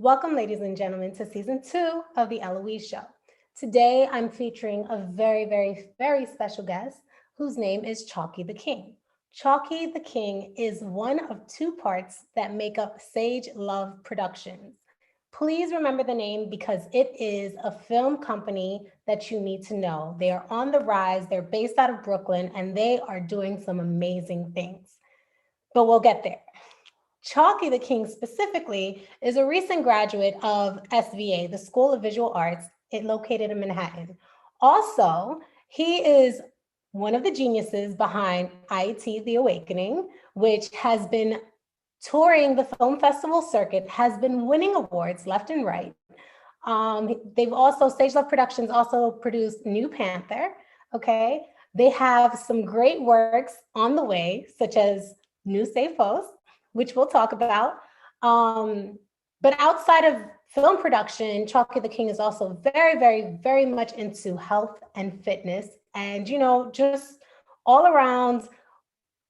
Welcome, ladies and gentlemen, to season 2 of the Elouise Show. Today, I'm featuring a very special guest whose name is Chalky the King. Chalky the King is one of two parts that make up Sage Love Productions. Please remember the name because it is a film company that you need to know. They are on the rise, they're based out of Brooklyn, and they are doing some amazing things. But we'll get there. Chalky the King specifically is a recent graduate of SVA, the School of Visual Arts, located in Manhattan. Also, he is one of the geniuses behind IT The Awakening, which has been touring the film festival circuit, has been winning awards left and right. They've also, Stage Love Productions also produced New Panther, okay? They have some great works on the way, such as New Safe Pho, which we'll talk about. But outside of film production, Chalky the King is also very much into health and fitness and, just all around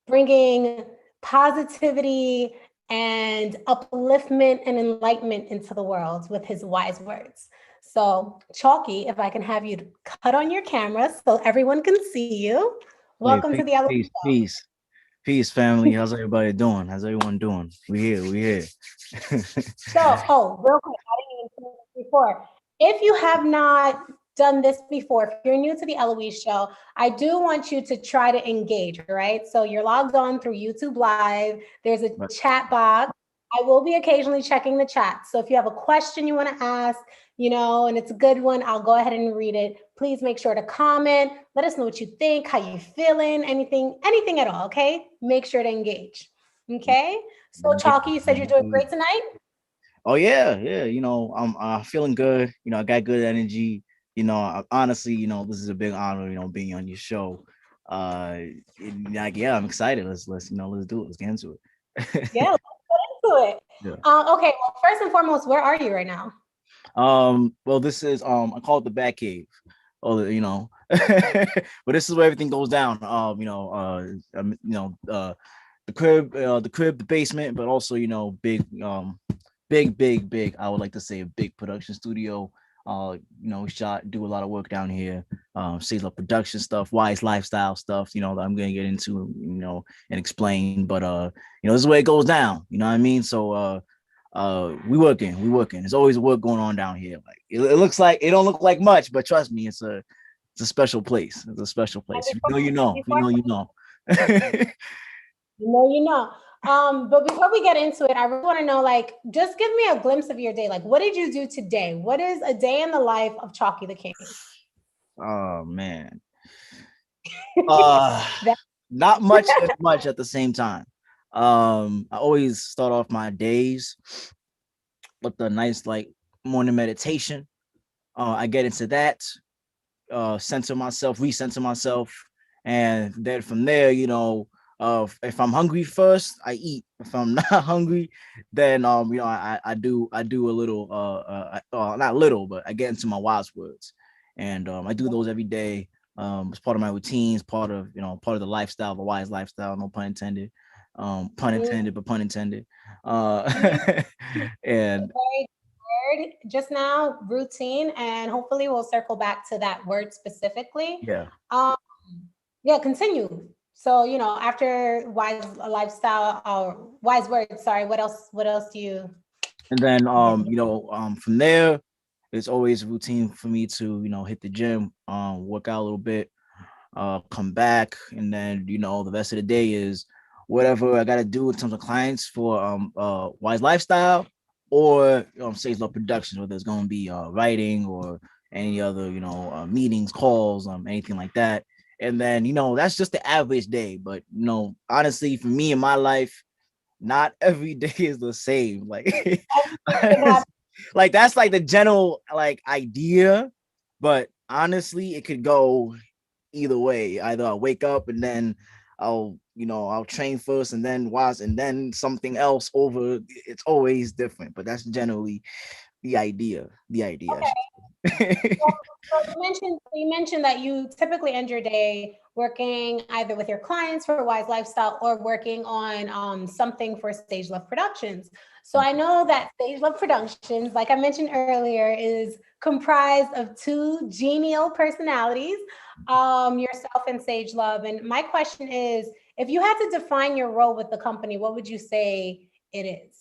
bringing positivity and upliftment and enlightenment into the world with his wise words. So Chalky, if I can have you cut on your camera so everyone can see you. Welcome to the Elouise Show. Peace, family. How's everybody doing? How's everyone doing? We here. Real quick, I didn't even say this before. If you have not done this before, if you're new to the Elouise Show, I do want you to try to engage, right? So you're logged on through YouTube Live. There's a chat box. I will be occasionally checking the chat. So if you have a question you want to ask, and it's a good one, I'll go ahead and read it. Please make sure to comment. Let us know what you think, how you feeling, anything at all, okay? Make sure to engage, okay? So Chalky, you said you're doing great tonight? Oh yeah. I'm feeling good. I got good energy. Honestly, this is a big honor, being on your show. I'm excited. Let's do it. Let's get into it. Yeah, let's get into it. Yeah. Okay, well, first and foremost, where are you right now? Well, this is I call it the Bat Cave. But this is where everything goes down. The crib, the basement, but also, big, big. I would like to say a big production studio. Do a lot of work down here. Safe Love production stuff, wise lifestyle stuff. That I'm gonna get into, and explain. But this is where it goes down. You know what I mean? So we working. There's always work going on down here. Like it looks like it don't look like much, but trust me, it's a special place. It's a special place. You know. But before we get into it, I really want to know, just give me a glimpse of your day. What did you do today? What is a day in the life of Chalky the King? Oh man. Not much at the same time. I always start off my days with the nice morning meditation. I get into that, recenter myself, and then from there, if I'm hungry first, I eat. If I'm not hungry, then I do a little not little, but I get into my wise words, and I do those every day. It's part of my routines, part of the lifestyle, the wise lifestyle. No pun intended. Pun intended, but pun intended. And word just now, routine, and hopefully we'll circle back to that word specifically. Continue. So, after wise lifestyle or wise words, sorry, what else do you? And then, from there, it's always a routine for me to, hit the gym, work out a little bit, come back. And then, the rest of the day is whatever I got to do in terms of clients for wise lifestyle or Safe Love Productions, whether it's going to be writing or any other, meetings, calls, anything like that. And then, that's just the average day. But, honestly, for me in my life, not every day is the same. Like, that's like the general idea. But honestly, it could go either way. Either I'll wake up and then I'll train first and then watch and then something else over. It's always different, but that's generally the idea. Okay. So you mentioned that you typically end your day working either with your clients for Wise Lifestyle or working on something for Stage Love Productions. So I know that Stage Love Productions, like I mentioned earlier, is comprised of two genial personalities, yourself and Sage Love. And my question is, if you had to define your role with the company, what would you say it is?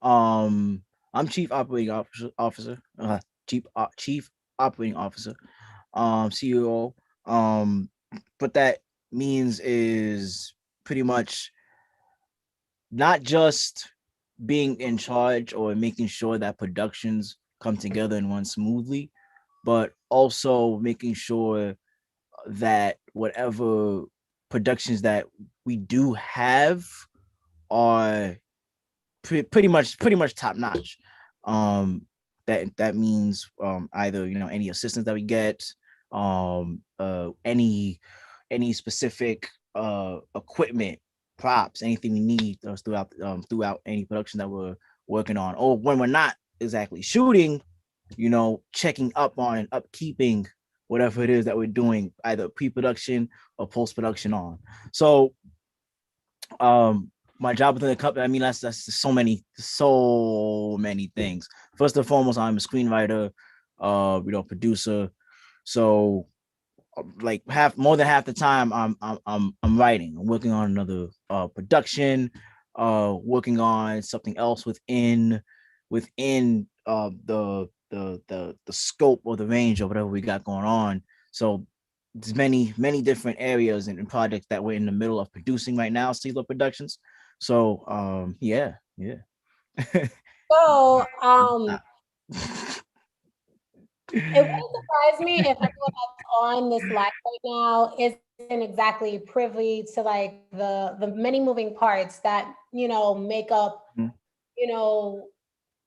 um, I'm chief operating officer, chief operating officer, CEO. What that means is pretty much not just being in charge or making sure that productions come together and run smoothly, but also making sure that whatever productions that we do have are pretty much top notch. Um, that means either any assistance that we get, any specific equipment, props, anything we need throughout any production that we're working on, or when we're not exactly shooting, checking up on and upkeeping whatever it is that we're doing, either pre-production or post-production on. So my job within the company, I mean, that's so many things. First and foremost, I'm a screenwriter, producer. So like more than half the time I'm writing. I'm working on another production, working on something else within the scope or the range of whatever we got going on. So there's many different areas and projects that we're in the middle of producing right now, CeeLo Productions. So yeah. So, it wouldn't surprise me if everyone that's on this live right now isn't exactly privy to like the many moving parts that make up you know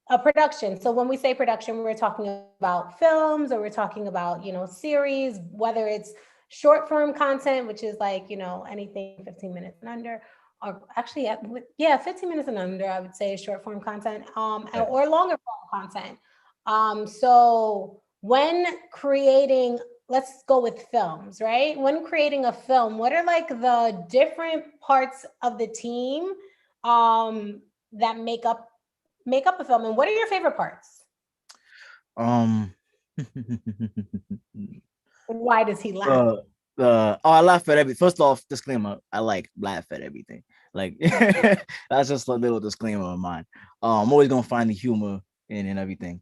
a production. So when we say production, we're talking about films or we're talking about series, whether it's short form content, which is like anything 15 minutes and under, or actually yeah, 15 minutes and under, I would say is short form content, Right. or longer form content. So when creating, let's go with films, right? When creating a film, what are like the different parts of the team that make up a film, and what are your favorite parts? Um Why does he laugh? uh I laugh at every first off, disclaimer, I like laugh at everything. Like that's just a little disclaimer of mine. I'm always gonna find the humor in everything.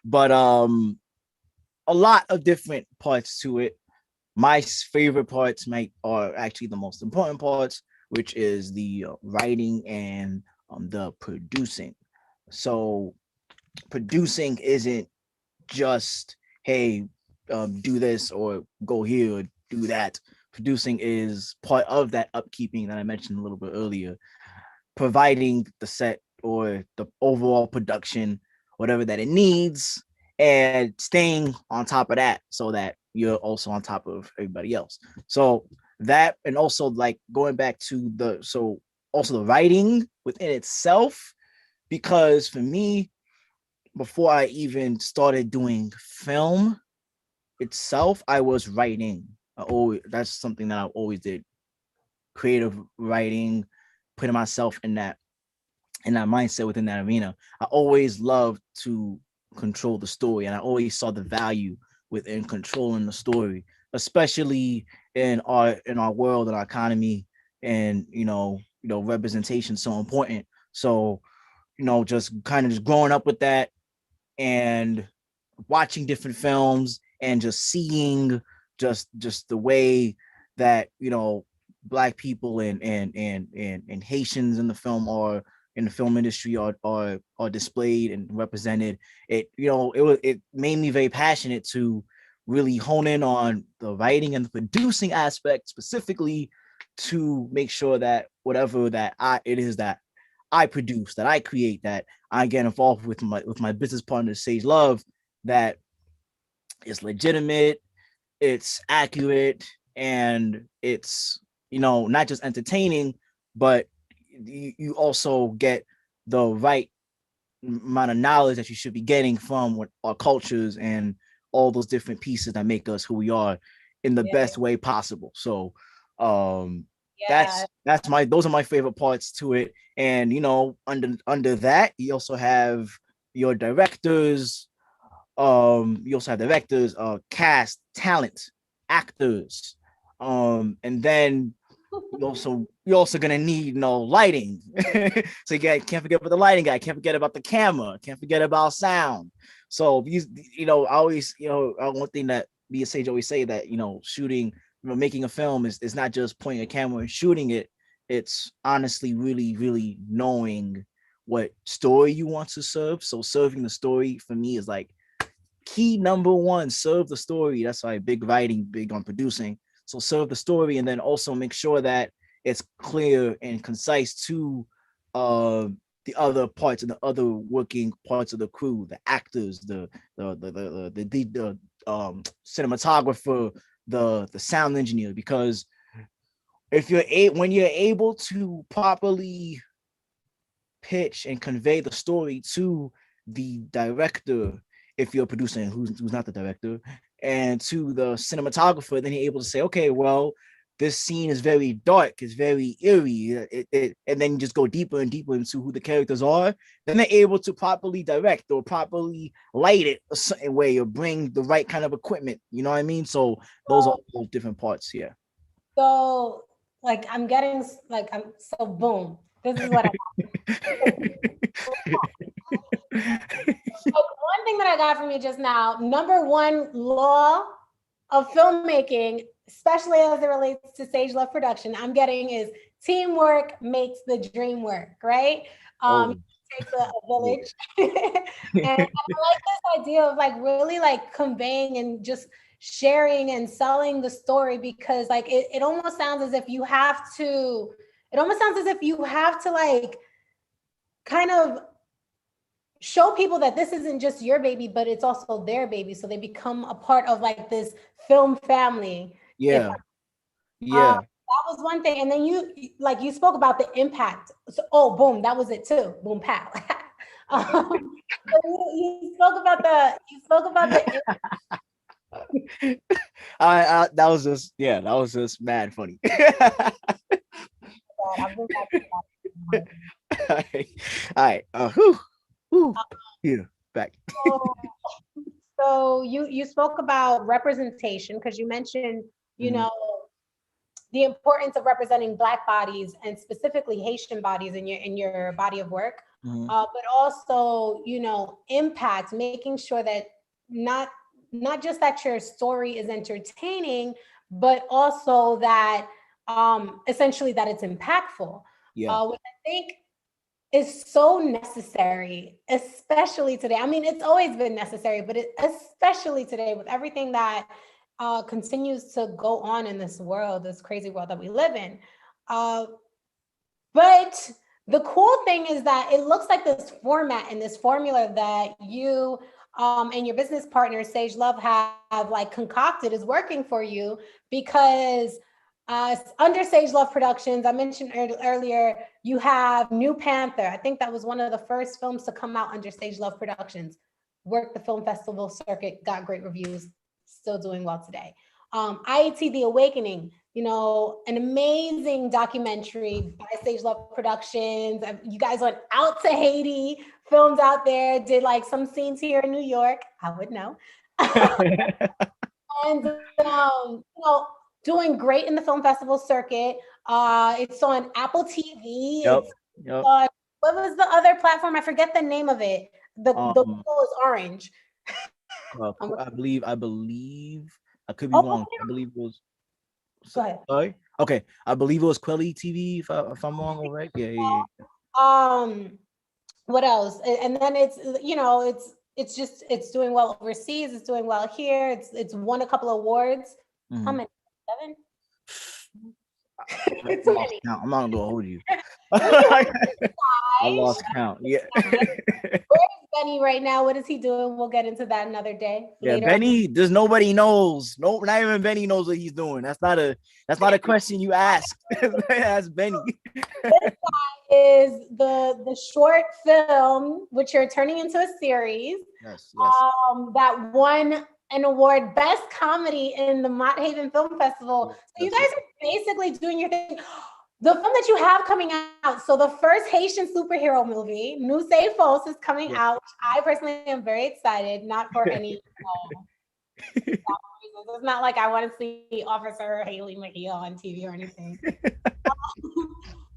But a lot of different parts to it. My favorite parts are actually the most important parts, which is the writing and the producing. So producing isn't just hey, do this or go here or do that. Producing is part of that upkeeping that I mentioned a little bit earlier, providing the set or the overall production, whatever that it needs, and staying on top of that so that you're also on top of everybody else. So that, and also like going back to also the writing within itself, because for me, before I even started doing film itself, I was writing. That's something that I always did. Creative writing, putting myself in that mindset within that arena. I always loved to control the story, and I always saw the value within controlling the story, especially in our world and our economy, and representation so important. So just kind of just growing up with that and watching different films and just seeing just the way that black people and Haitians in the film or in the film industry are displayed and represented. It made me very passionate to really hone in on the writing and the producing aspect specifically, to make sure that whatever that it is that I produce, that I create, that I get involved with my business partner Sage Love, that it's legitimate, it's accurate, and it's not just entertaining, but you also get the right amount of knowledge that you should be getting from what our cultures and all those different pieces that make us who we are in the Yeah. best way possible. So Yeah. that's my those are my favorite parts to it. And under that, you also have your directors, cast, talent, actors, and then you're also gonna need lighting. So can't forget about the lighting guy, can't forget about the camera, can't forget about sound. So I always, one thing that me and Sage always say, that shooting, making a film is not just pointing a camera and shooting it. It's honestly really, really knowing what story you want to serve. So serving the story for me is like key number one. Serve the story. That's why big writing, big on producing. So serve the story, and then also make sure that it's clear and concise to the other parts and the other working parts of the crew, the actors, the cinematographer, the sound engineer. Because when you're able to properly pitch and convey the story to the director, if you're producing who's not the director, and to the cinematographer, then you're able to say, okay, well, this scene is very dark, it's very eerie, and then you just go deeper and deeper into who the characters are. Then they're able to properly direct or properly light it a certain way, or bring the right kind of equipment. You know what I mean? So those are all different parts. Yeah. So like I'm getting like I'm so boom. This is what one thing that I got from you just now, number one law of filmmaking, especially as it relates to Sage Love production, I'm getting is teamwork makes the dream work, right? Oh. It takes a village. And I like this idea of like really like conveying and just sharing and selling the story, because like it almost sounds as if you have to, like kind of show people that this isn't just your baby, but it's also their baby. So they become a part of like this film family. Yeah. Yeah. That was one thing. And then you spoke about the impact. So, oh, boom, that was it too. Boom, pow. You spoke about the that was just mad funny. impact. All right. Whew, whew. Yeah, back. So you spoke about representation, because you mentioned, Mhm. the importance of representing Black bodies, and specifically Haitian bodies in your body of work, Mhm. but also impact, making sure that not not just that your story is entertaining, but also that essentially that it's impactful, Yeah. which I think is so necessary, especially today. I mean, it's always been necessary, but especially today with everything that continues to go on in this world, this crazy world that we live in. Uh, but the cool thing is that it looks like this format and this formula that you and your business partner, Sage Love, have like concocted is working for you, because under Sage Love Productions, I mentioned earlier, you have New Panther. I think that was one of the first films to come out under Sage Love Productions. Worked the film festival circuit, got great reviews, still doing well today. IET The Awakening, an amazing documentary by Sage Love Productions. You guys went out to Haiti, filmed out there, did like some scenes here in New York. I would know. And doing great in the film festival circuit. It's on Apple TV. Yep. It's Yep. on, what was the other platform? I forget the name of it. The Um, logo is orange. I believe I could be Oh, wrong. I believe it was. go ahead. Sorry. Okay, I believe it was Quelly TV. If I'm wrong, all right. Yeah, yeah, Um, what else? And then it's doing well overseas. It's doing well here. It's won a couple of awards. yeah. How Mhm. many? 7? I Too lost many. count. I'm not gonna hold you. Let me I guys. lost count. Yeah. Where's Benny right now. What is he doing? We'll get into that another day Yeah, later on. Benny. There's nobody knows. No, not even Benny knows what he's doing. That's not a question you ask. Ask Benny. This is the short film, which you're turning into a series, Yes, yes, that won an award, Best Comedy in the Mott Haven Film Festival. yes, So you yes, guys yes. are basically doing your thing. The film that you have coming out, so the first Haitian superhero movie, New Safe Pho, is coming Yes. out, which I personally am very excited, not for any reasons. It's not like I want to see Officer Haley McGee on TV or anything.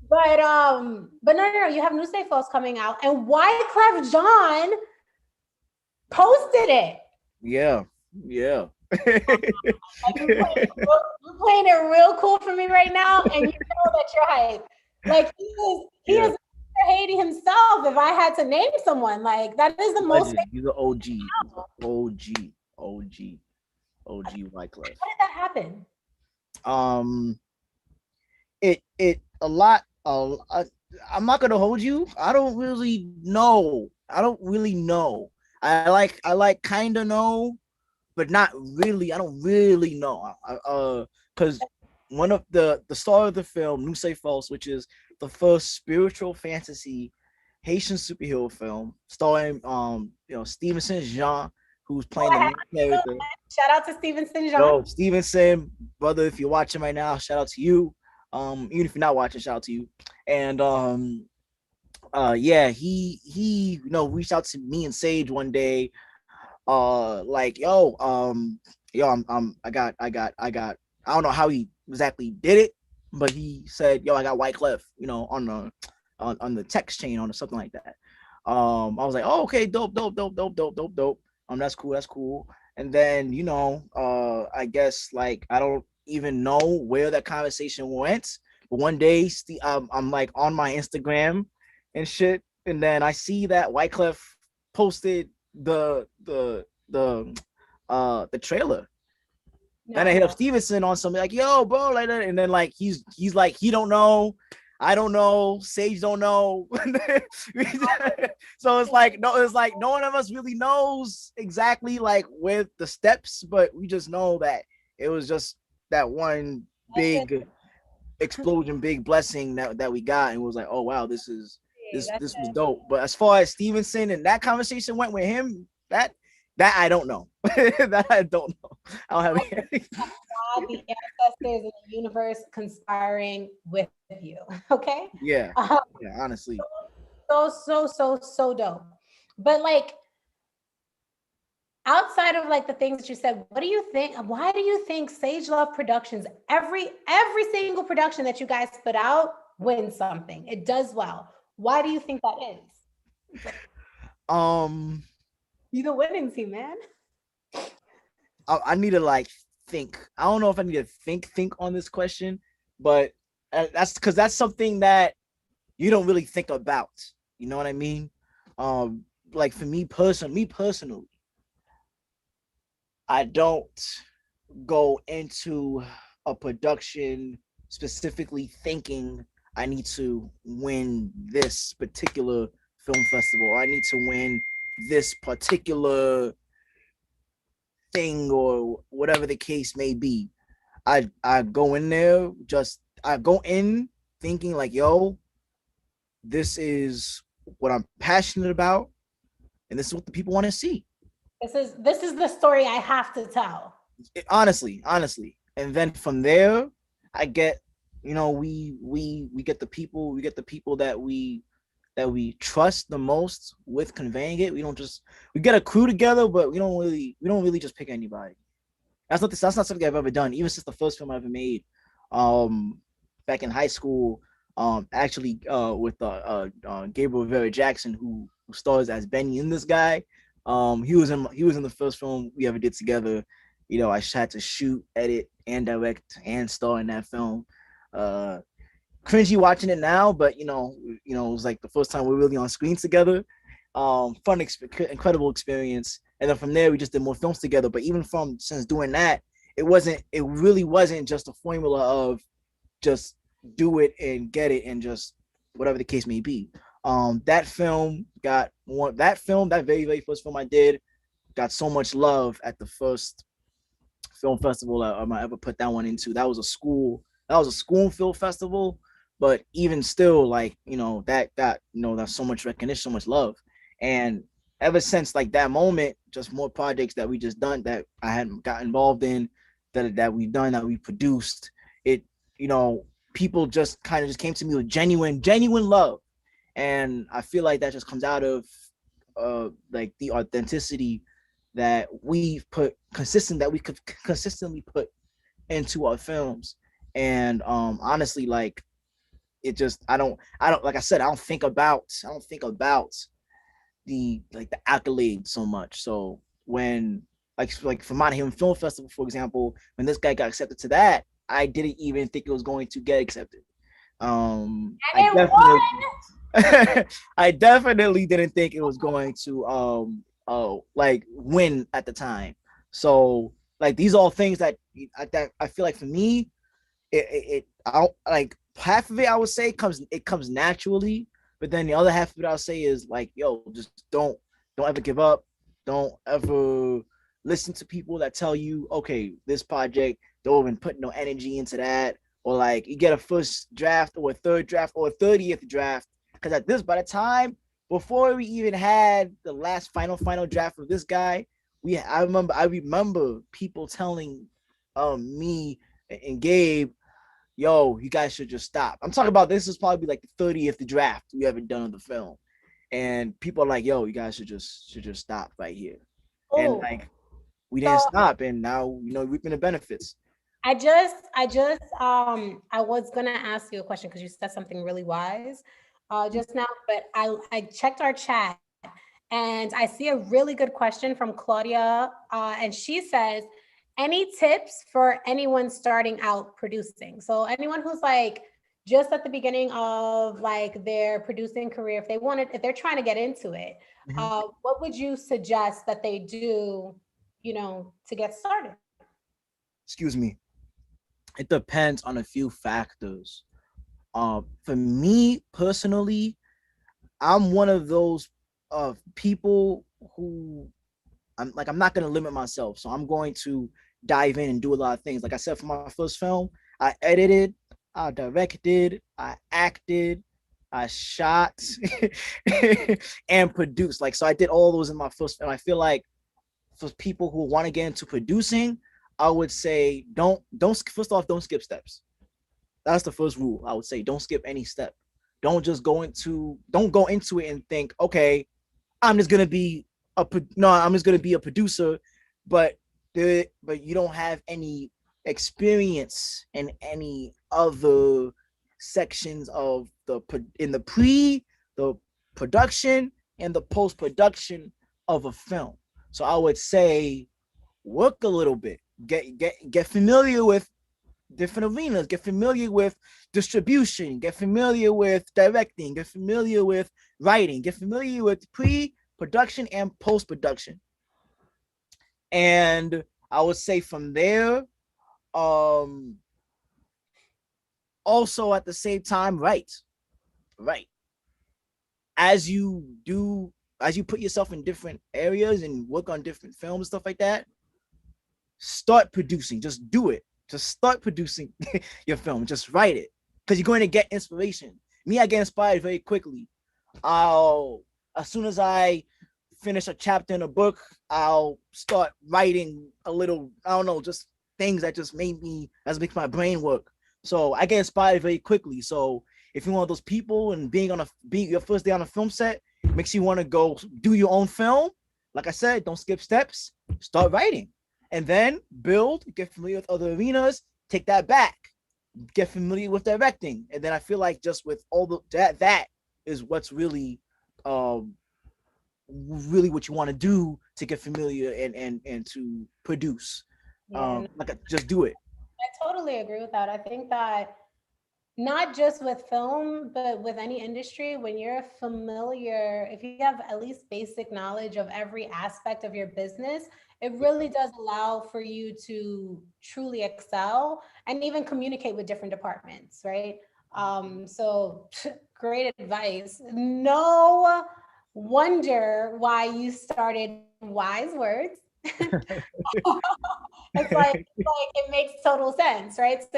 But no, you have New Safe Pho coming out, and Wyclef John posted it. Yeah, yeah. Like you're playing it real cool for me right now, and you know that you're hype. Like he Yeah. is Haiti himself. If I had to name someone, like that is the most. Legend. He's an OG. OG. OG. OG Wyclef. How did that happen? Um, it a lot. I'm not gonna hold you. I don't really know. I don't really know. I like kind of know, but not really. I don't really know. Because one of the star of the film, Nous C'est False, which is the first spiritual fantasy Haitian superhero film, starring Stevenson Jean, who's playing the main character. Shout out to Stevenson John. Yo, Stevenson, brother, if you're watching right now, shout out to you. Even if you're not watching, shout out to you. And yeah, he reached out to me and Sage one day, like, I don't know how he exactly did it, but he said, yo, I got Wyclef, on the text chain or something like that. I was like, oh, okay, dope. That's cool, that's cool. And then, I guess, like, I don't even know where that conversation went, but one day I'm like on my Instagram and shit, and then I see that Wyclef posted the trailer. And I hit up Stevenson on something like, yo, bro, like that. And then like he's like, he don't know, I don't know, Sage don't know. So it's like no one of us really knows exactly like where the steps, but we just know that it was just that one big explosion, big blessing that we got, and it was like, oh wow, this was dope. But as far as Stevenson and that conversation went with him, that I don't know. That I don't know. I don't have any. God, the ancestors in the universe conspiring with you. Okay. Yeah, honestly. So dope. But like outside of like the things that you said, what do you think? Why do you think Sage Love Productions, every single production that you guys put out wins something? It does well. Why do you think that is? You're the winning team, man. I need to like think. I don't know if I need to think on this question, but that's because that's something that you don't really think about. You know what I mean? Like for me personally, I don't go into a production specifically thinking I need to win this particular film festival, or I need to win this particular thing, or whatever the case may be. I go in there, I go in thinking like, yo, this is what I'm passionate about, and this is what the people want to see. This is the story I have to tell. Honestly. And then from there, I get, we get the people, that we trust the most with conveying it. We get a crew together, but we don't really just pick anybody. That's not something I've ever done, even since the first film I ever made, back in high school. Actually, with Gabriel Rivera Jackson, who stars as Benny in this guy. He was in the first film we ever did together. I had to shoot, edit, and direct and star in that film. Cringy watching it now, but it was like the first time we're really on screen together. Incredible experience. And then from there, we just did more films together. But even since doing that, it really wasn't just a formula of just do it and get it and just whatever the case may be. That film got one. That film, that very first film I did, got so much love at the first film festival I ever put that one into. That was a school. That was a school film festival. But even still, like that got that's so much recognition, so much love, and ever since like that moment, just more projects that we just done that I hadn't got involved in, that we've done, that we produced. It people just kind of just came to me with genuine love, and I feel like that just comes out of like the authenticity that we could consistently put into our films. And honestly, like it just I don't like I said, I don't think about the accolades so much. So when like for Haitian Film Festival, for example, when this guy got accepted to that, I didn't even think it was going to get accepted. I And it definitely won. I definitely didn't think it was going to like win at the time. So like these are all things that I feel like for me it I don't like half of it I would say comes naturally, but then the other half of it I'll say is like, yo, just don't ever give up. Don't ever listen to people that tell you, okay, this project, don't even put no energy into that. Or like you get a first draft or a third draft or a 30th draft. Because at this, by the time before we even had the last final draft of this guy, I remember people telling me and Gabe, yo, you guys should just stop. I'm talking about this is probably like the 30th draft we ever done of the film. And people are like, yo, you guys should just stop right here. And Oh, like we didn't so stop, and now reaping the benefits. I was gonna ask you a question because you said something really wise just now, but I checked our chat and I see a really good question from Claudia, and she says, "Any tips for anyone starting out producing?" So anyone who's like just at the beginning of like their producing career, if they're trying to get into it, Mm-hmm. what would you suggest that they do, to get started? Excuse me. It depends on a few factors. For me personally, I'm one of those people who I'm not gonna limit myself, so I'm going to dive in and do a lot of things. Like I said, for my first film, I edited, I directed, I acted, I shot, and produced. Like so, I did all those in my first film. I feel like for people who want to get into producing, I would say don't first off don't skip steps. That's the first rule. I would say don't skip any step. Don't go into it and think, okay, I'm just gonna be I'm just gonna be a producer, but but you don't have any experience in any other sections of the the production and the post production of a film. So I would say work a little bit, get familiar with different arenas, get familiar with distribution, get familiar with directing, get familiar with writing, get familiar with pre-production and post-production. And I would say from there, um, also at the same time, right. As you do, as you put yourself in different areas and work on different films and stuff like that, start producing. Just do it. Just start producing your film. Just write it because you're going to get inspiration. Me, I get inspired very quickly. I'll as soon as I finish a chapter in a book, I'll start writing a little. I don't know, just things that just makes my brain work. So I get inspired very quickly. So if you're one of those people and being your first day on a film set makes you want to go do your own film, like I said, don't skip steps. Start writing, and then build. Get familiar with other arenas. Take that back. Get familiar with directing, and then I feel like just with all that is what's um really what you want to do to get familiar and to produce. Yeah, no, Like just do it. I totally agree with that. I think that not just with film, but with any industry, when you're familiar, if you have at least basic knowledge of every aspect of your business, it really does allow for you to truly excel and even communicate with different departments, right? So great advice. No wonder why you started Wise Words. It's like it makes total sense, right? So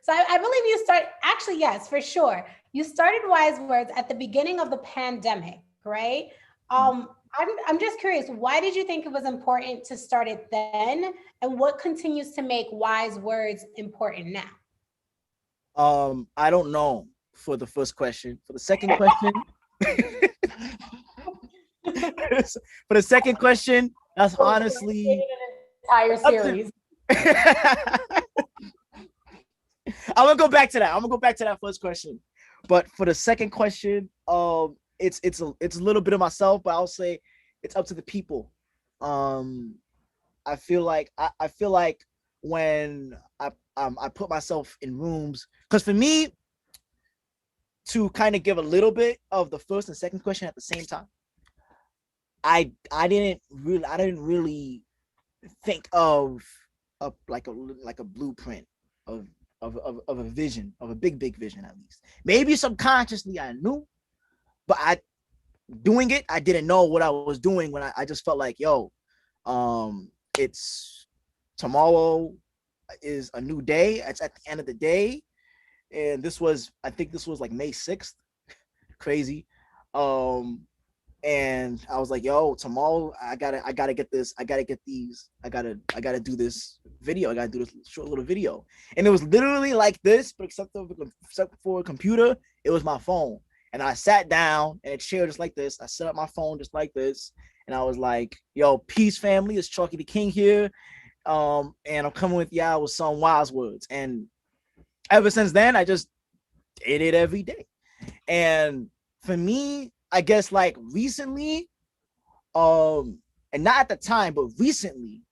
I believe you start actually, yes, for sure. You started Wise Words at the beginning of the pandemic, right? I'm just curious, why did you think it was important to start it then? And what continues to make Wise Words important now? I don't know for the first question. For the second question, for the second question, that's So we honestly created an entire up series. to. I'm gonna go back to that. I'm gonna go back to that first question. But for the second question, it's a little bit of myself, but I'll say it's up to the people. Um, I feel like when I put myself in rooms, because for me to kind of give a little bit of the first and second question at the same time, I didn't really think of a blueprint of of a vision, of a big vision. At least maybe subconsciously I knew, but I doing it, I didn't know what I was doing when I just felt like, yo, it's tomorrow is a new day. It's at the end of the day. And I think this was like May 6th. Crazy. Um, and I was like, yo, tomorrow I gotta get this, I gotta do this video, I gotta do this short little video. And it was literally like this, but except for a computer, it was my phone. And I sat down and a chair just like this. I set up my phone just like this, and I was like, yo, peace family, it's Chalky the King here. And I'm coming with y'all with some wise words. And ever since then, I just did it every day. And for me, I guess like recently, and not at the time, but recently,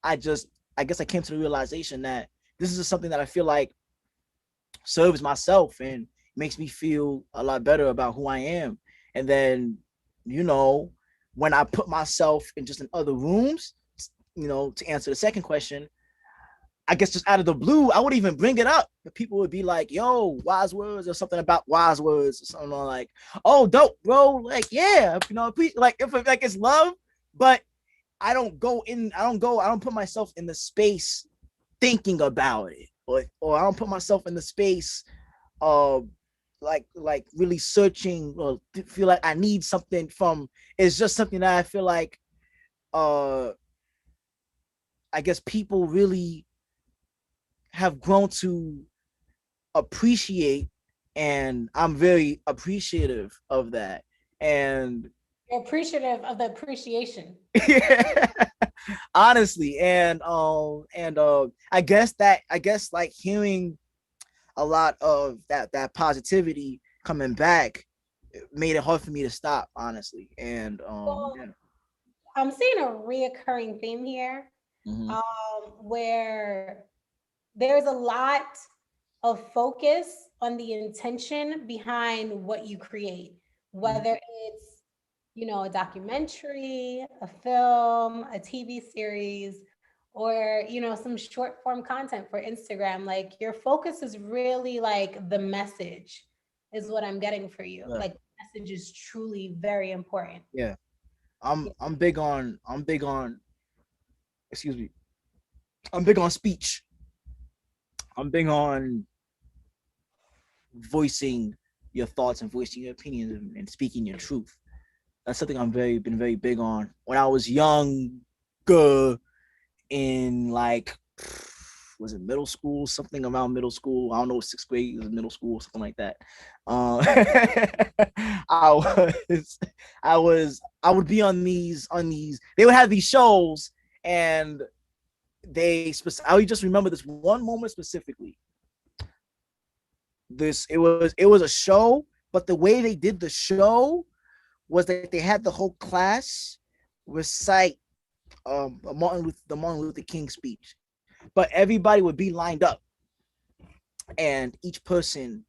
I just I guess I came to the realization that this is something that I feel like serves myself and makes me feel a lot better about who I am. And then, you know, when I put myself in just in other rooms, to answer the second question, I guess just out of the blue, I wouldn't even bring it up. But people would be like, yo, wise words, or something about wise words, or something like, oh, dope, bro. Like, yeah, like if like it's love, but I don't put myself in the space thinking about it. Or I don't put myself in the space of like really searching or feel like I need something from. It's just something that I feel like uh I guess people really have grown to appreciate, and I'm very appreciative of that. And You're appreciative of the appreciation. honestly, I guess like hearing a lot of that positivity coming back made it hard for me to stop, honestly. And Well, yeah. I'm seeing a reoccurring theme here, Mm-hmm. where there's a lot of focus on the intention behind what you create, Mm-hmm. whether it's, a documentary, a film, a TV series, or, some short form content for Instagram. Like your focus is really like the message is what I'm getting for you. Yeah. Like message is truly very important. Yeah. I'm big on excuse me. I'm big on speech. I'm big on voicing your thoughts and voicing your opinions and speaking your truth. That's something been very big on. When I was younger, in like, was it middle school, something around middle school, I don't know, sixth grade, was middle school, something like that. uh, I was I would be on these, they would have these shows, and I would just remember this one moment specifically. It was a show, but the way they did the show was that they had the whole class recite the Martin Luther King speech, but everybody would be lined up, and each person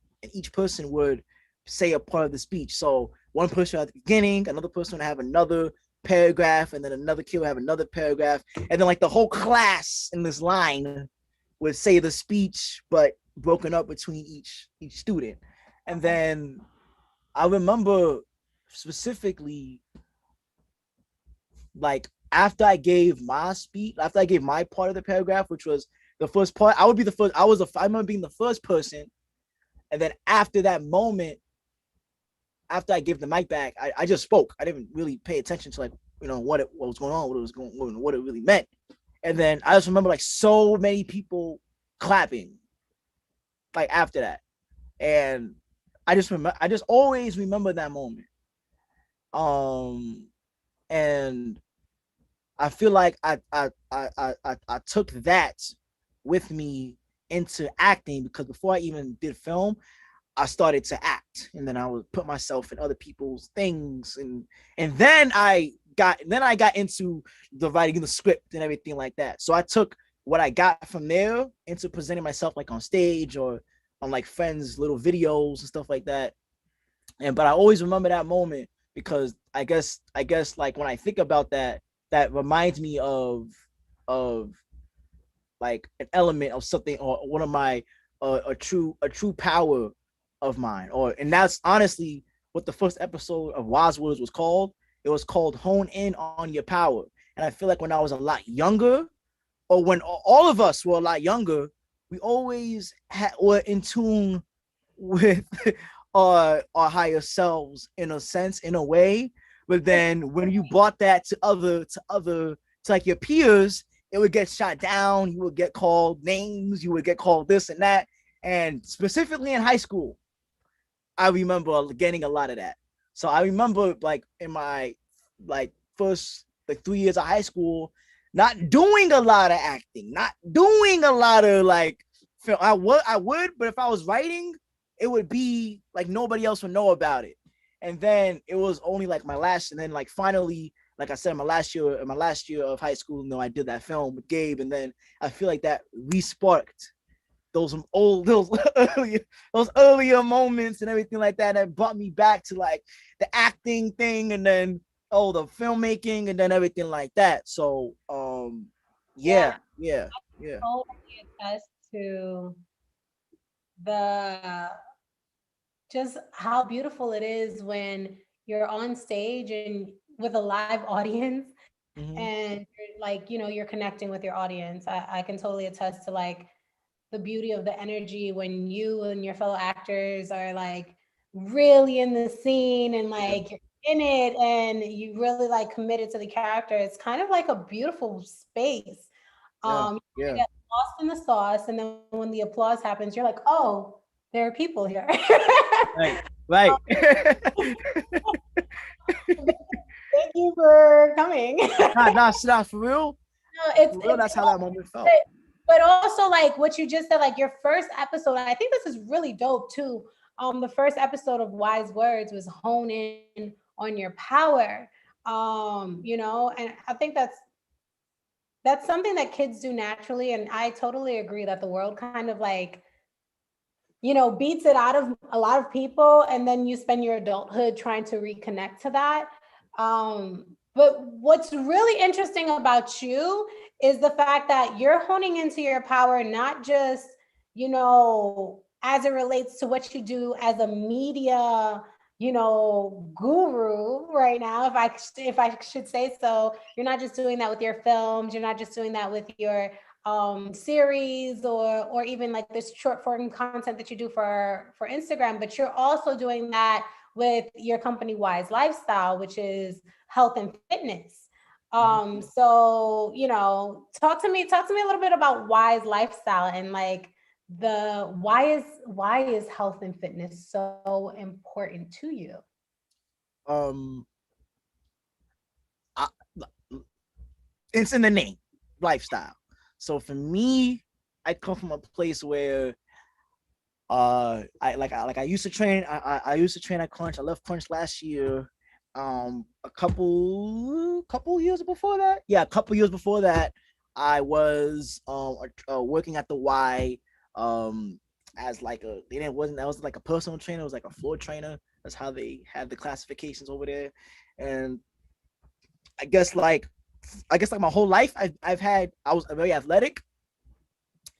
would say a part of the speech. So one person at the beginning, another person would have another paragraph, and then another kid would have another paragraph, and then like the whole class in this line would say the speech, but broken up between each student. And then I remember specifically, like after I gave my speech, after I gave my part of the paragraph, which was the first part, I would be the first. I remember being the first person, and then after that moment, after I gave the mic back, I just spoke. I didn't really pay attention to like what was going on, what it really meant. And then I just remember like so many people clapping like after that, and I just always remember that moment. Um, and I feel like I took that with me into acting because before I even did film, I started to act, and then I would put myself in other people's things, and then I got into the writing the script and everything like that. So I took what I got from there into presenting myself like on stage or on like friends' little videos and stuff like that. And but I always remember that moment because I guess like when I think about that, that reminds me of like an element of something or one of my a true power of mine. Or and that's honestly what the first episode of Wise Words was called. It was called Hone In on Your Power. And I feel like when I was a lot younger, or when all of us were a lot younger, we always were in tune with our higher selves in a sense, in a way. But then when you brought that to like your peers, it would get shot down. You would get called names. You would get called this and that. And specifically in high school, I remember getting a lot of that. So I remember like in my like first like 3 years of high school, not doing a lot of acting, not doing a lot of like film. I would, but if I was writing, it would be like nobody else would know about it. And then it was only like my last, and then like finally, like I said, my last year of high school, I did that film with Gabe, and then I feel like that re-sparked those old those earlier moments and everything like that that brought me back to like the acting thing, and then the filmmaking, and then everything like that. So Yeah, yeah, yeah, yeah. totally attest to the just how beautiful it is when you're on stage and with a live audience Mm-hmm. and you're like, you're connecting with your audience. I can totally attest to like the beauty of the energy when you and your fellow actors are like really in the scene and Yeah, like you're in it and you really like committed to the character. It's kind of like a beautiful space. yeah, You yeah. get lost in the sauce, and then when the applause happens, you're like, oh, there are people here. Right, right. Thank you for coming. Nah, for real, No, it's for real. it's That's how that moment but felt. but also like what you just said, like your first episode. I think this is really dope too. The first episode of Wise Words was hone in on your power. And I think that's something that kids do naturally, and I totally agree that the world kind of like beats it out of a lot of people, and then you spend your adulthood trying to reconnect to that. But what's really interesting about you is the fact that you're honing into your power, not just, as it relates to what you do as a media, guru right now, if I should say so. You're not just doing that with your films, you're not just doing that with your series or even like this short form content that you do for Instagram, but you're also doing that with your company Wise Lifestyle, which is health and fitness. Mhm. So talk to me a little bit about Wise Lifestyle and like the why is health and fitness so important to you? Um, I, it's in the name, lifestyle. So for me, I come from a place where I used to train. I used to train at Crunch. I left Crunch last year. A couple years before that, yeah, a couple years before that, I was working at the Y um as like a it wasn't that was like a personal trainer. It was like a floor trainer. That's how they had the classifications over there. And I guess like my whole life I was very athletic,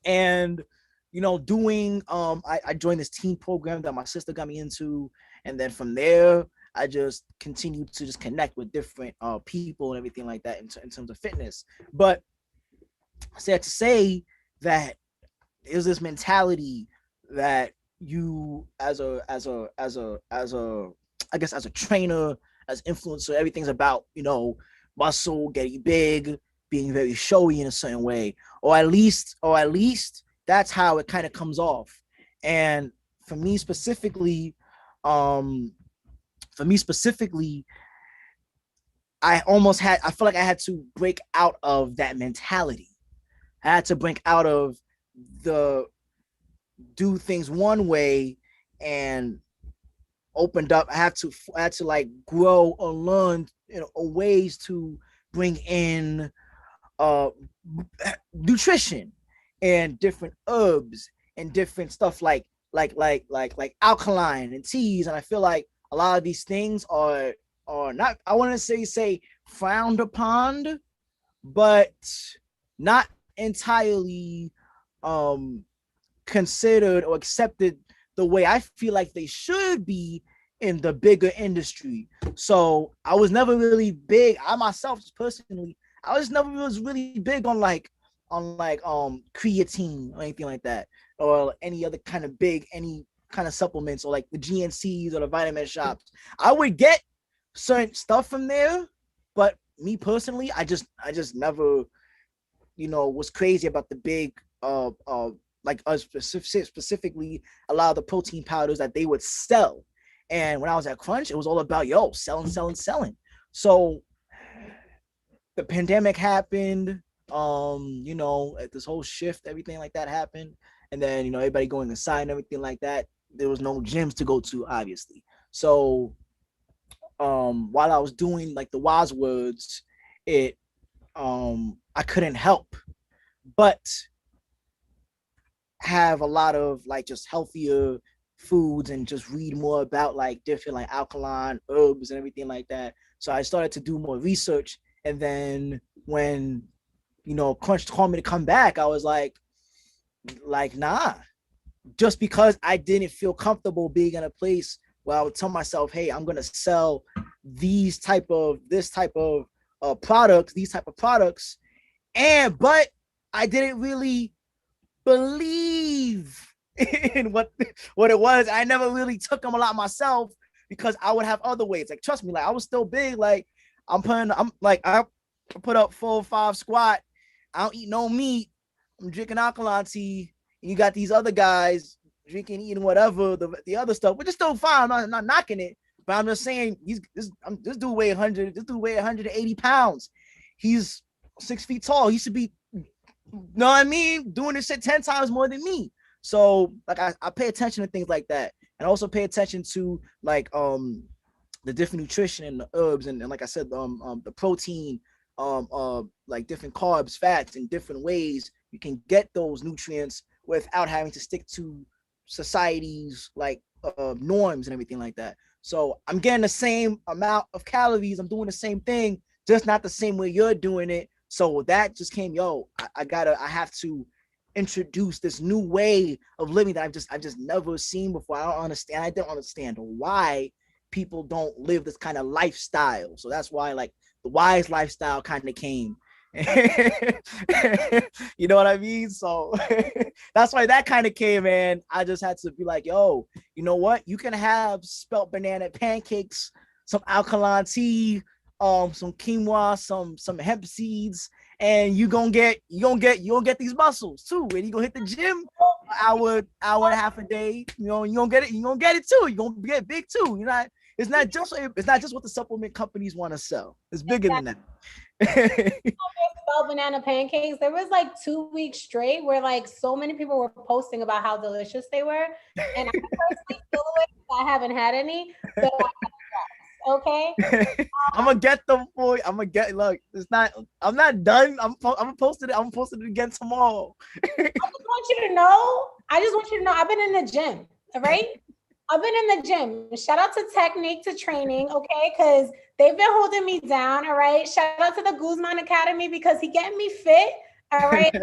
and doing I joined this teen program that my sister got me into, and then from there I just continued to just connect with different people and everything like that in terms of fitness. But sad to say that there's this mentality that you as a I guess as a trainer, as influencer, everything's about muscle, getting big, being very showy in a certain way, or at least that's how it kind of comes off. And for me specifically, um, for me specifically, I feel like I had to break out of that mentality. I had to break out of the do things one way and opened up. I had to like grow or learn ways to bring in uh nutrition and different herbs and different stuff like alkaline and teas. And I feel like a lot of these things are not, I want to say frowned upon, but not entirely um considered or accepted the way I feel like they should be in the bigger industry. So I was never really big. I myself personally, I was never was really big on creatine or anything like that, or any other kind of any kind of supplements, or like the GNCs or the vitamin shops. I would get certain stuff from there, but me personally, I just never was crazy about the big like specifically a lot of the protein powders that they would sell. And when I was at Crunch, it was all about selling. So the pandemic happened, this whole shift, everything like that happened. And then, everybody going inside and everything like that. There was no gyms to go to, obviously. So while I was doing like the wise words, I couldn't help but have a lot of like just healthier foods and just read more about like different like alkaline herbs and everything like that. So I started to do more research. And then when Crunch told me to come back, I was like nah. Just because I didn't feel comfortable being in a place where I would tell myself, hey, I'm gonna sell this type of products, these type of products, but I didn't really believe in what it was. I never really took them a lot myself because I would have other ways. Like, trust me, like I was still big. Like I put up 4 or 5 squat. I don't eat no meat. I'm drinking alkaline tea. And you got these other guys drinking, eating whatever the other stuff, which is still fine. I'm not knocking it, but I'm just saying this dude weigh 100. This dude weigh 180 pounds. He's 6 feet tall. He should be, know what I mean, doing this shit 10 times more than me. So like I pay attention to things like that, and also pay attention to like the different nutrition and the herbs, and like I said, the protein, like different carbs, fats, and different ways you can get those nutrients without having to stick to society's like norms and everything like that. So I'm getting the same amount of calories. I'm doing the same thing, just not the same way you're doing it. So that just came, I have to introduce this new way of living that I've just never seen before. I don't understand why people don't live this kind of lifestyle. So that's why like the wise lifestyle kind of came. You know what I mean? So that's why that kind of came, and I just had to be like, yo, you know what? You can have spelt banana pancakes, some alkaline tea, some quinoa, some hemp seeds, and you gonna get these muscles too. And you gonna hit the gym hour and a half a day. You gonna get it too. You gonna get big too. It's not just what the supplement companies want to sell. It's bigger than that. About banana pancakes, there was like 2 weeks straight where like so many people were posting about how delicious they were, and I personally feel the way I haven't had any, but okay. I'm gonna get them for you. Look, it's not. I'm not done. I'm gonna post it. I'm posting it again tomorrow. I just want you to know. I've been in the gym. All right. I've been in the gym. Shout out to Technique to Training, okay? Because they've been holding me down, all right? Shout out to the Guzman Academy because he getting me fit, all right?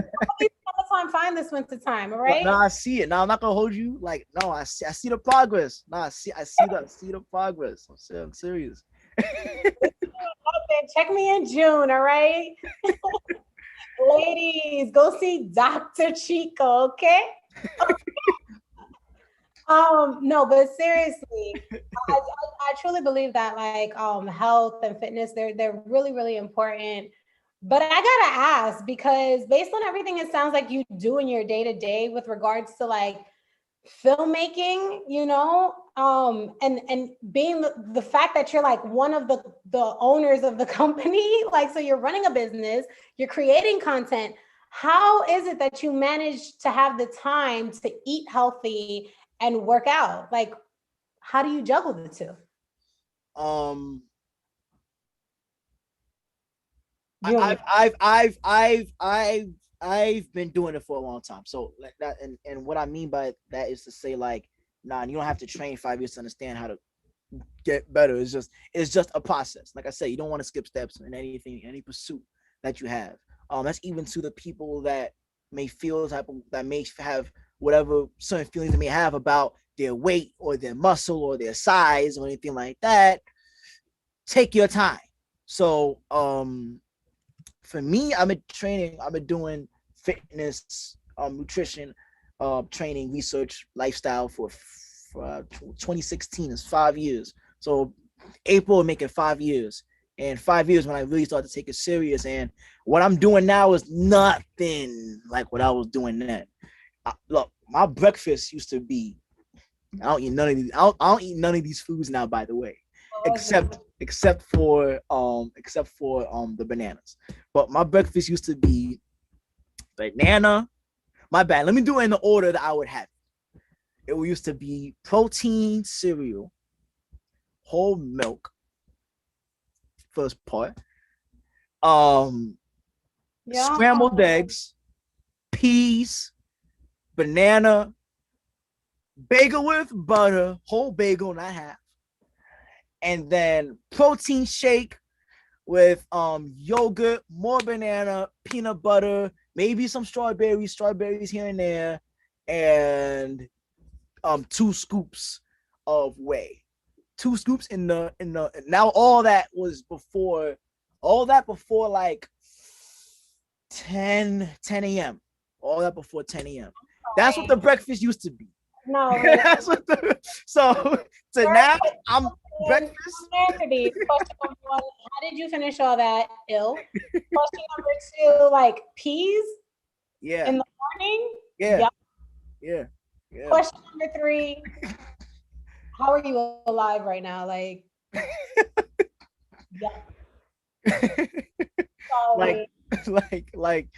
I'm fine this winter time. All No, right. no, I see it. Now I'm not gonna hold you. Like, no, I see the progress. No, I see the progress. I'm serious. Check me in June. All right. Ladies, go see Dr. Chico. Okay. No, but seriously, I truly believe that like health and fitness, they're really, really important. But I gotta ask, because based on everything it sounds like you do in your day-to-day with regards to like filmmaking, and being the fact that you're like one of the owners of the company, like, so you're running a business, you're creating content. How is it that you manage to have the time to eat healthy and work out? Like, how do you juggle the two? Um, You and I, your I've been doing it for a long time. So like that, and what I mean by that is to say like, nah, you don't have to train 5 years to understand how to get better. It's just a process. Like I said, you don't want to skip steps in anything, any pursuit that you have. That's even to the people that may feel that may have whatever certain feelings they may have about their weight or their muscle or their size or anything like that. Take your time. So for me, I've been doing fitness, nutrition, training, research, lifestyle for 2016 is 5 years. So April making 5 years, and 5 years when I really started to take it serious. And what I'm doing now is nothing like what I was doing then. Look, my breakfast used to be. I don't eat none of these. I don't eat none of these foods now. By the way, except for the bananas. But my breakfast used to be banana. My bad. Let me do it in the order that I would have. It used to be protein cereal, whole milk, first part. Um, yeah. Scrambled eggs, peas, banana, bagel with butter, whole bagel, not half, and then protein shake with yogurt, more banana, peanut butter, maybe some strawberries here and there, and 2 scoops of whey. 2 scoops in the now all that before like 10 a.m. All that before 10 a.m. That's what the breakfast used to be. No, That's what so now I'm breakfast. Anthony, question number one, how did you finish all that? Ill. Question number two, like peas Yeah, in the morning? yeah, Yep. yeah, yeah. Question number three, how are you alive right now? Like, yep. like Solid. like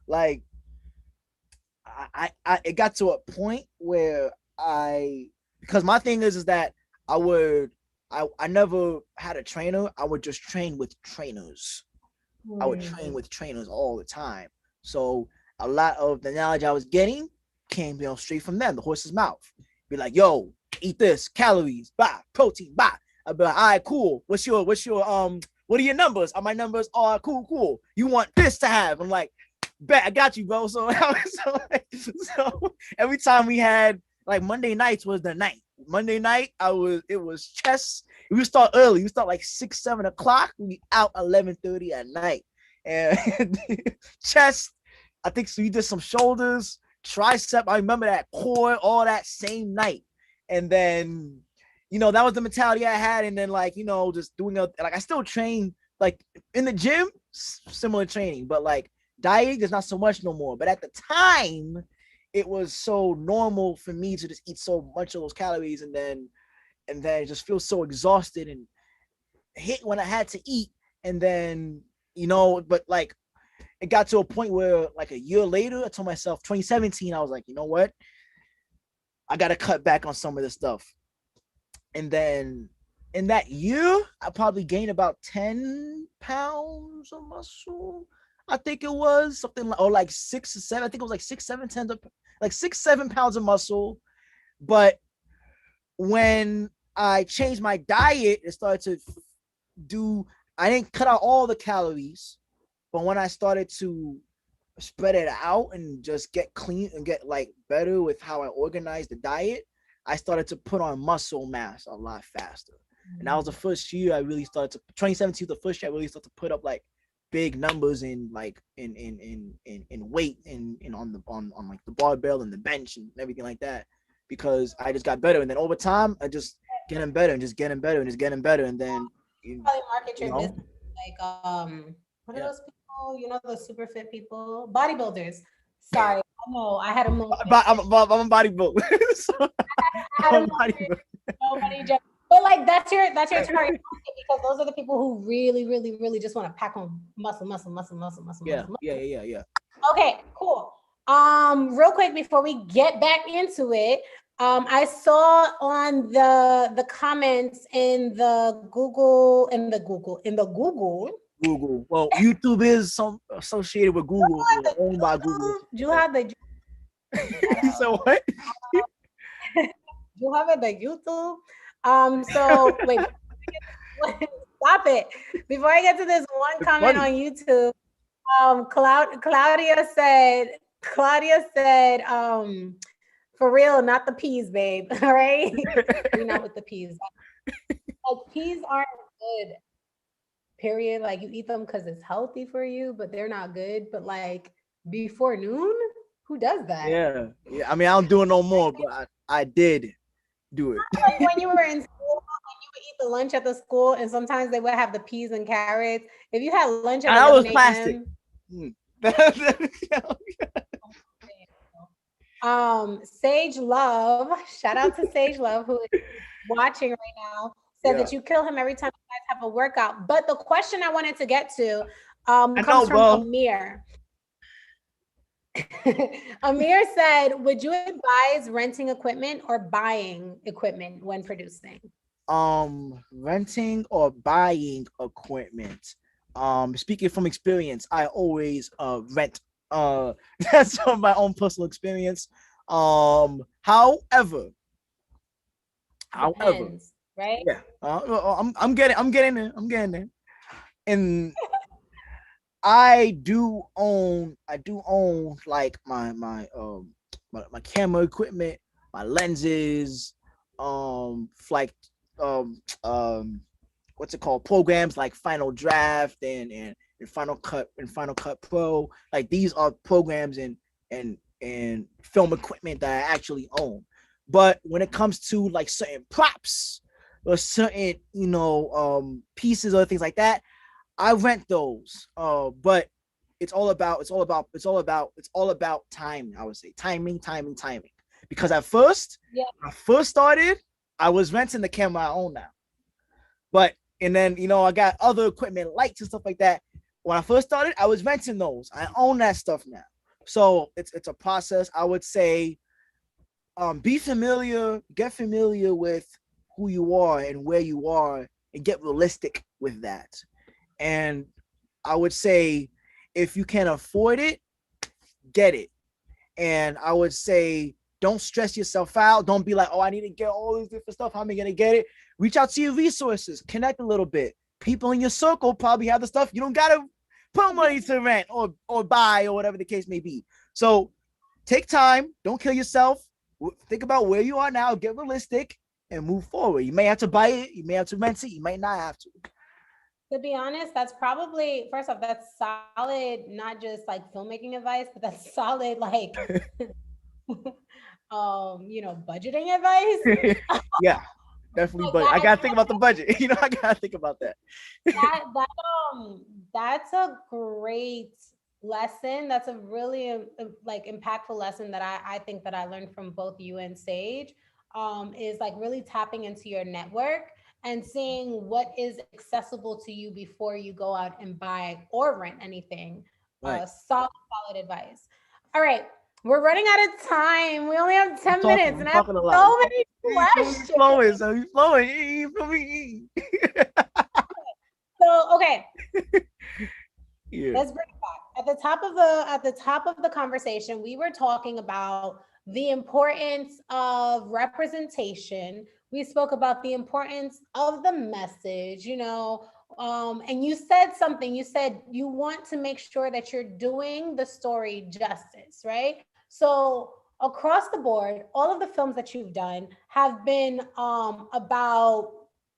like it got to a point where because my thing is that I never had a trainer. I would just train with trainers. I would train with trainers all the time. So a lot of the knowledge I was getting came, straight from them, the horse's mouth. Be like, yo, eat this, calories, bah, protein, bah. I'd be like, all right, cool. What's your what are your numbers? Are my numbers? Oh, cool. You want this to have? I'm like, bet I got you, bro. So every time we had like Monday nights was the night. Monday night, it was chess. We would start early. We start like 6, 7 o'clock. We out 11:30 at night. And chest, I think so. We did some shoulders, tricep. I remember that core, all that same night. And then, that was the mentality I had. And then just doing I still train like in the gym, similar training, but like dieting, there's not so much no more. But at the time, it was so normal for me to just eat so much of those calories and then just feel so exhausted and hit when I had to eat. And then, but like it got to a point where like a year later, I told myself 2017, I was like, you know what? I got to cut back on some of this stuff. And then in that year, I probably gained about 10 pounds of muscle. I think it was something like, or like 6 or 7. I think it was like 6, 7, 10, like 6, 7 pounds of muscle. But when I changed my diet, it started to I didn't cut out all the calories, but when I started to spread it out and just get clean and get like better with how I organize the diet, I started to put on muscle mass a lot faster. And that was the first year I really started to 2017 the first year I really started to put up like big numbers in like in weight and on the on like the barbell and the bench and everything like that because I just got better. And then over time I just getting better and just getting better and just getting better. And then Probably market you your business know, like what are yeah. those people? You know, those super fit people, bodybuilders. Sorry, I know I had a moment. I'm a bodybuilder. So I had a I'm a moment. bodybuilder. Nobody just, but like that's your target market because those are the people who really, really, really just want to pack on muscle, muscle, muscle, muscle, muscle, Yeah, muscle, yeah, muscle. yeah, yeah, yeah. Okay, cool. Real quick before we get back into it, I saw on the comments in the Google. Google. Well, YouTube is some associated with Google, or owned by Google. You have the So what? you have it the YouTube. So wait, stop it. Before I get to this one It's comment on funny. YouTube, Claudia said, for real, not the peas, babe. All right. We not with the peas. Like peas aren't good, period. Like you eat them because it's healthy for you, but they're not good. But like before noon, who does that? Yeah, yeah. I mean, I don't do it no more, but I did do it. Like when you were in school and you would eat the lunch at the school, and sometimes they would have the peas and carrots. If you had lunch at And that 11 was plastic. a.m., Mm. Sage Love, shout out to Sage Love, who is watching right now, said Yeah, that you kill him every time you guys have a workout. But the question I wanted to get to I comes know, from bro. Amir. Amir said, would you advise renting equipment or buying equipment when producing? Renting or buying equipment. Speaking from experience, I always rent. That's from my own personal experience. However, however, Depends, right? yeah, I'm getting there, and I do own like my camera equipment, my lenses, like um um what's it called, programs like Final Draft and Final Cut Pro. Like these are programs and film equipment that I actually own. But when it comes to like certain props or certain pieces or things like that, I rent those. But it's all about timing. I would say timing. Because at first, Yeah. when I first started, I was renting the camera I own now. But and then I got other equipment, lights and stuff like that. When I first started, I was renting those. I own that stuff now. So it's a process. I would say get familiar with who you are and where you are, and get realistic with that. And I would say if you can afford it, get it. And I would say don't stress yourself out. Don't be like, oh, I need to get all this different stuff. How am I gonna get it? Reach out to your resources, connect a little bit. People in your circle probably have the stuff. You don't gotta put money to rent or buy or whatever the case may be. So take time, don't kill yourself. Think about where you are now, get realistic, and move forward. You may have to buy it, you may have to rent it, you might not have to. To be honest, that's probably, first off, that's solid, not just like filmmaking advice, but that's solid like budgeting advice. Yeah, definitely. Like But I that, gotta think about the budget. I gotta think about that. that's a great lesson. That's a really like impactful lesson that I think that I learned from both you and Sage. Is like really tapping into your network and seeing what is accessible to you before you go out and buy or rent anything. Right. Solid advice. All right, we're running out of time. We only have I'm 10 talking. minutes, I'm and I have talking a lot. so many You feel me? questions. Flowing. So you flowing. You feel me? So, okay, Yeah. let's bring it back. At the top of the conversation, we were talking about the importance of representation. We spoke about the importance of the message, And you said something, you said you want to make sure that you're doing the story justice, right? So across the board, all of the films that you've done have been about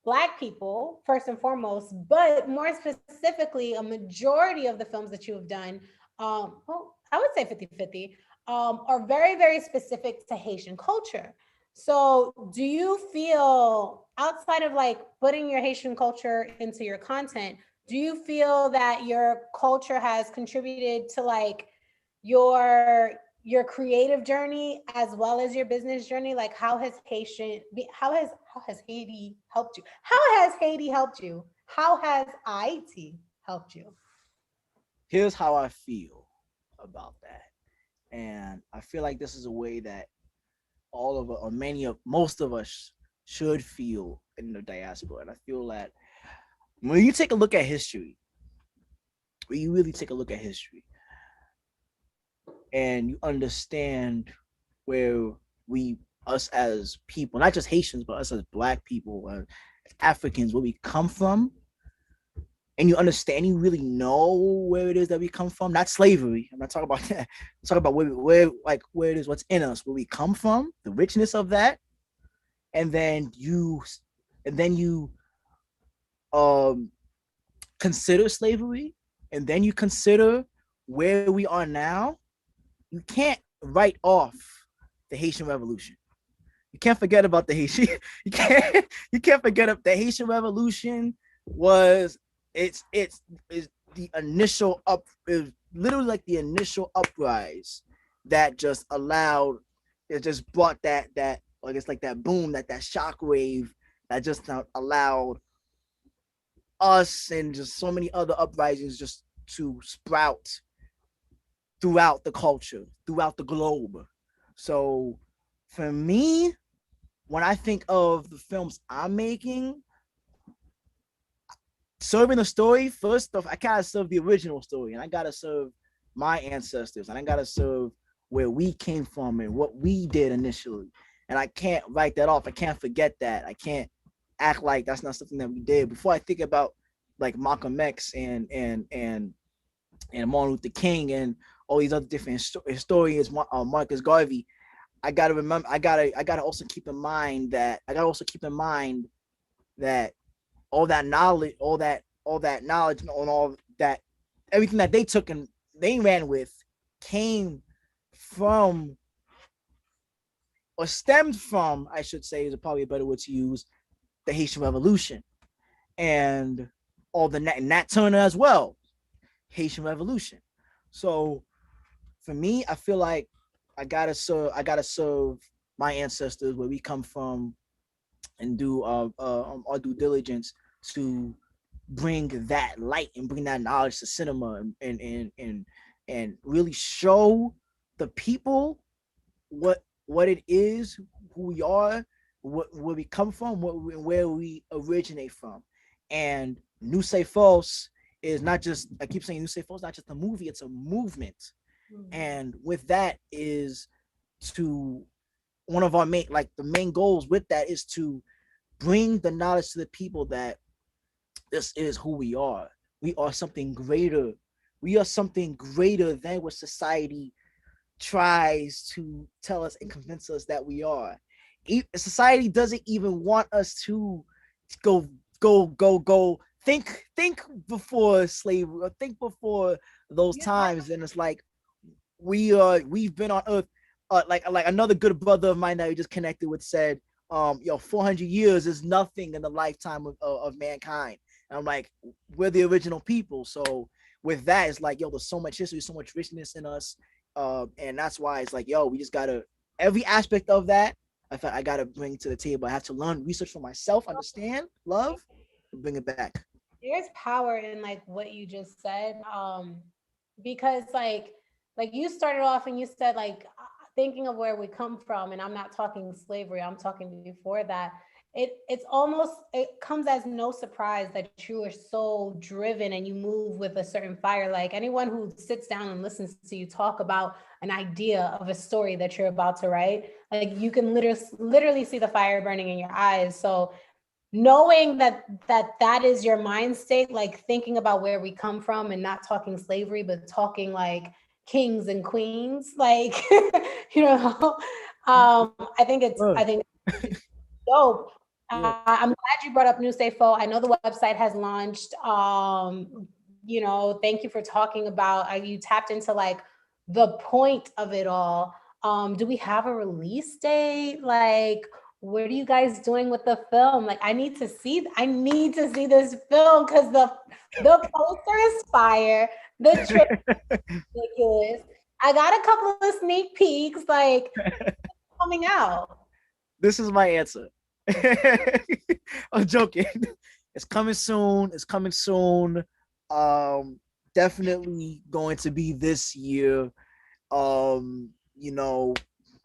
Black people, first and foremost, but more specifically, a majority of the films that you have done, well, I would say 50-50, are very, very specific to Haitian culture. So, do you feel outside of like putting your Haitian culture into your content, do you feel that your culture has contributed to like your your creative journey as well as your business journey? Like how has Haiti helped you? How has Haiti helped you? How has Haiti helped you? Here's how I feel about that. And I feel like this is a way that all of us, or many of most of us should feel in the diaspora. And I feel that when you take a look at history, when you really take a look at history and you understand where we, us as people, not just Haitians, but us as Black people, as Africans, where we come from, and you understand, you really know where it is that we come from. Not slavery. I'm not talking about that. I'm talking about where it is, what's in us, where we come from, the richness of that, and then you um consider slavery, and then you consider where we are now. You can't write off the Haitian Revolution. You can't forget about the Haitian. You can't forget up the Haitian Revolution was it's the initial up is literally like the initial uprise that just allowed it just brought that like it's like that boom that shock wave that just allowed us and just so many other uprisings just to sprout throughout the culture, throughout the globe. So for me, when I think of the films I'm making, serving the story, first off, I gotta serve the original story, and I gotta serve my ancestors, and I gotta serve where we came from and what we did initially. And I can't write that off. I can't forget that. I can't act like that's not something that we did. Before I think about like Malcolm X and Martin Luther King and all these other different historians, Marcus Garvey, I gotta remember. I gotta also keep in mind that all that knowledge, all that knowledge, and all that everything that they took and they ran with came from or stemmed from, I should say, is probably a better word to use, the Haitian Revolution and all the Nat Turner as well, Haitian Revolution. So for me, I feel like I gotta serve my ancestors where we come from and do our due diligence to bring that light and bring that knowledge to cinema and really show the people what it is, who we are, where we come from, where we originate from. And New Safe Pho is not just, I keep saying New Safe Pho is not just a movie, it's a movement. Mhm. And with that is to one of our main goals with that is to bring the knowledge to the people that this is who we are. We are something greater. We are something greater than what society tries to tell us and convince us that we are. Society doesn't even want us to go go think before slavery or think before those Yeah. times. And it's like we've been on earth, like another good brother of mine that we just connected with said, 400 years is nothing in the lifetime of mankind. And I'm like, we're the original people. So with that, it's like, there's so much history, so much richness in us. And that's why it's like, we just gotta, every aspect of that, I gotta bring to the table. I have to learn, research for myself, understand, love, and bring it back. There's power in like what you just said, because like you started off and you said like thinking of where we come from, and I'm not talking slavery, I'm talking before that. It comes as no surprise that you are so driven and you move with a certain fire. Like anyone who sits down and listens to you talk about an idea of a story that you're about to write, like you can literally see the fire burning in your eyes. So knowing that is your mind state, like thinking about where we come from and not talking slavery, but talking like kings and queens, like you know, I think it's dope. Yeah. I'm glad you brought up New Safe Pho. I know the website has launched. Thank you for talking about. You tapped into like the point of it all. Do we have a release date? Like, what are you guys doing with the film? Like, I need to see this film because the poster is fire. The trailer is ridiculous. I got a couple of sneak peeks, like coming out. This is my answer. I'm joking. It's coming soon. It's coming soon. Definitely going to be this year. You know,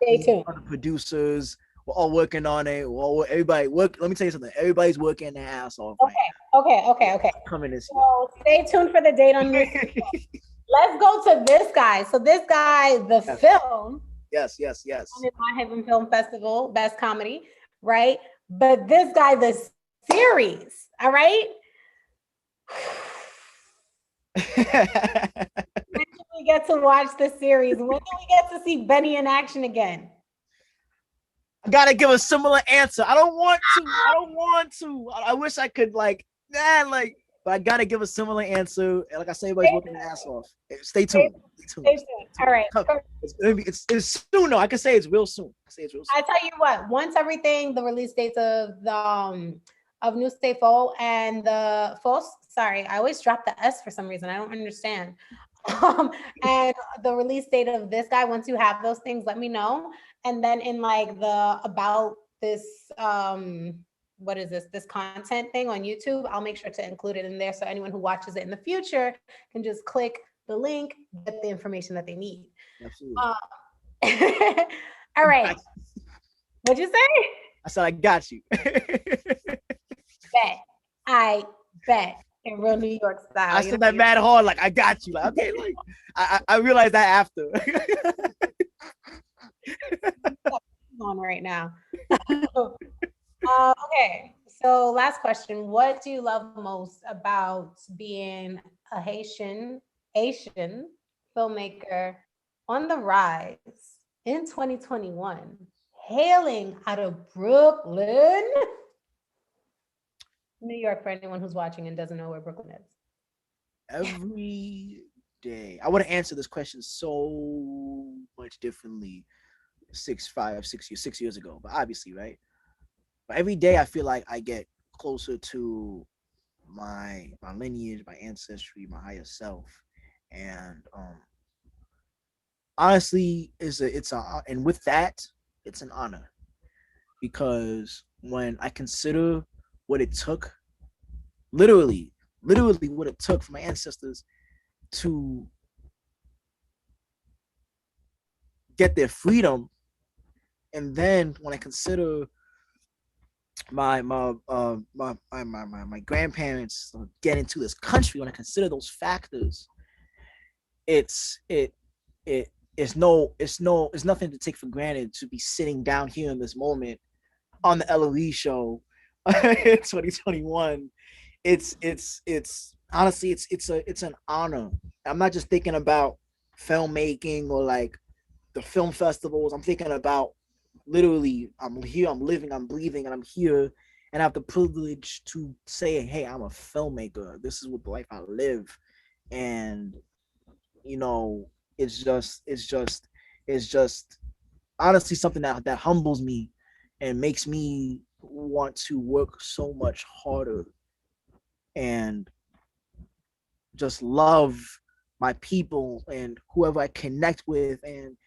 Stay me and tuned. other producers, we're all working on it. Everybody work. Let me tell you something. Everybody's working their ass off right Okay. now. Coming this So stay tuned for the date on New. Let's go to this guy. So this guy, the year. film, Yes. on the My Haven Film Festival, Best Comedy, right? But this guy, the series, all right? When do we get to watch the series? When do we get to see Benny in action again? I gotta give a similar answer. I don't want to. I wish I could but I gotta give a similar answer. And like I say, everybody's working their ass off. Stay tuned. Stay tuned. All right. It's soon though. I can say it's real soon. I tell you what, once everything, the release dates of the of New State Fo and the Fos, sorry, I always drop the S for some reason. I don't understand. And the release date of this guy, once you have those things, let me know. And then in like the about this what is this content thing on YouTube, I'll make sure to include it in there so anyone who watches it in the future can just click the link, get the information that they need. Absolutely. All right. What'd you say? I said I got you. Bet. I bet. In real New York style. I said that mad hard, like I got you. Like, okay, like I realized that after. On right now. Okay. So last question. What do you love most about being a Asian filmmaker on the rise in 2021, hailing out of Brooklyn, New York, for anyone who's watching and doesn't know where Brooklyn is? Every day, I would have answered this question so much differently 6 years ago, but obviously, right? But every day, I feel like I get closer to my lineage, my ancestry, my higher self, and honestly, and with that, it's an honor because when I consider what it took, literally, what it took for my ancestors to get their freedom, and then when I consider my grandparents getting to this country, when I consider those factors, it's it it it's nothing to take for granted to be sitting down here in this moment on the Elouise show in 2021. It's honestly it's an honor. I'm not just thinking about filmmaking or like the film festivals. I'm thinking about literally I'm here, I'm living, I'm breathing, and I'm here and I have the privilege to say, hey, I'm a filmmaker. This is what the life I live. And you know, it's just honestly something that humbles me and makes me want to work so much harder and just love my people and whoever I connect with and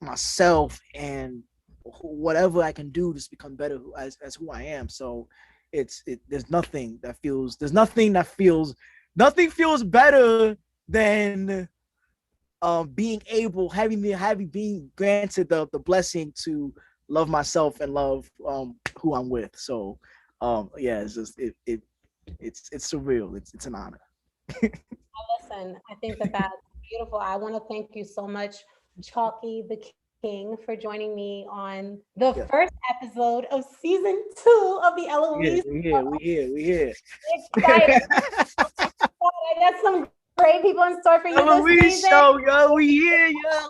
myself and whatever I can do to just become better as who I am. So nothing feels better than being granted the blessing to love myself and love who I'm with. So yeah, it's just it's surreal. It's an honor. Listen, I think that that's beautiful. I want to thank you so much, Chalky the King, for joining me on the Yeah. first episode of season 2 of the Yeah, Elouise. we here. Excited. I got some great people in store for you this Elouise season. show, yo, we here, yo.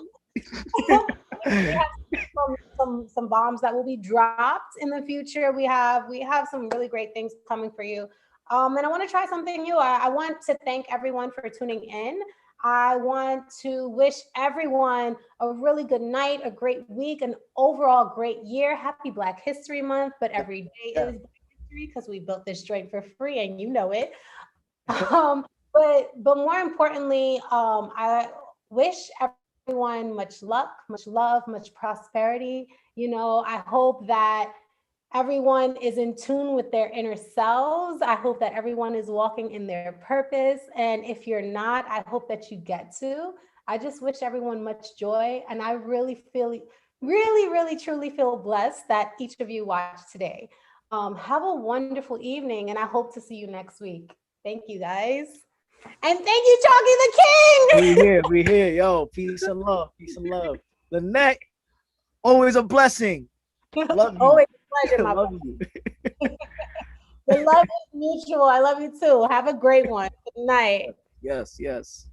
We have some bombs that will be dropped in the future. We have some really great things coming for you. And I want to try something new. I want to thank everyone for tuning in. I want to wish everyone a really good night, a great week, an overall great year. Happy Black History Month, but every day Yeah. is Black History because we built this joint for free and you know it. But more importantly, I wish everyone much luck, much love, much prosperity. I hope that everyone is in tune with their inner selves. I hope that everyone is walking in their purpose. And if you're not, I hope that you get to. I just wish everyone much joy. And I really feel, really, really, truly feel blessed that each of you watched today. Have a wonderful evening, and I hope to see you next week. Thank you, guys. And thank you, Chalky the King. We here, yo. Peace and love, peace and love. The neck, always a blessing. Love you. Always a pleasure, my Love brother. you. The love is mutual. I love you too. Have a great one. Good night. Yes, yes.